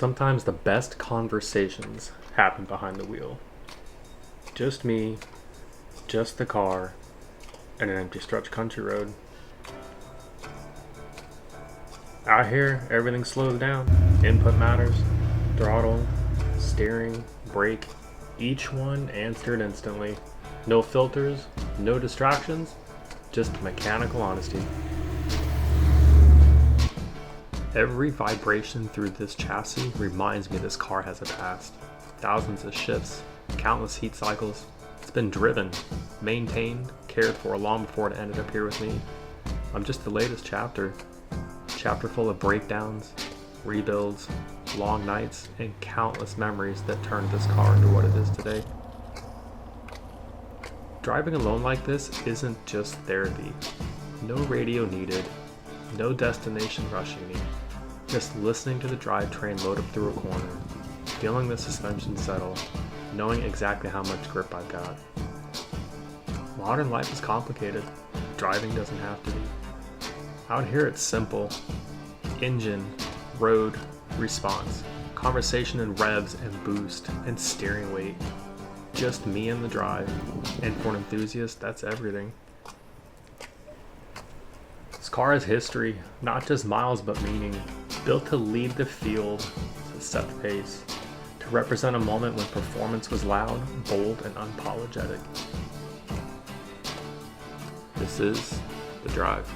Sometimes the best conversations happen behind the wheel. Just me, just the car, and an empty stretch country road. Out here, everything slows down. Input matters, throttle, steering, brake, each one answered instantly. No filters, no distractions, just mechanical honesty. Every vibration through this chassis reminds me this car has a past. Thousands of shifts, countless heat cycles. It's been driven, maintained, cared for long before it ended up here with me. I'm just the latest chapter full of breakdowns, rebuilds, long nights, and countless memories that turned this car into what it is today. Driving alone like this isn't just therapy. No radio needed, no destination rushing me. Just listening to the drivetrain load up through a corner, feeling the suspension settle, knowing exactly how much grip I've got. Modern life is complicated. Driving doesn't have to be. Out here it's simple. Engine, road, response, conversation and revs and boost and steering weight. Just me and the drive. And for an enthusiast, that's everything. This car has history, not just miles but meaning. Built to lead the field, to set the pace, to represent a moment when performance was loud, bold, and unapologetic. This is the drive.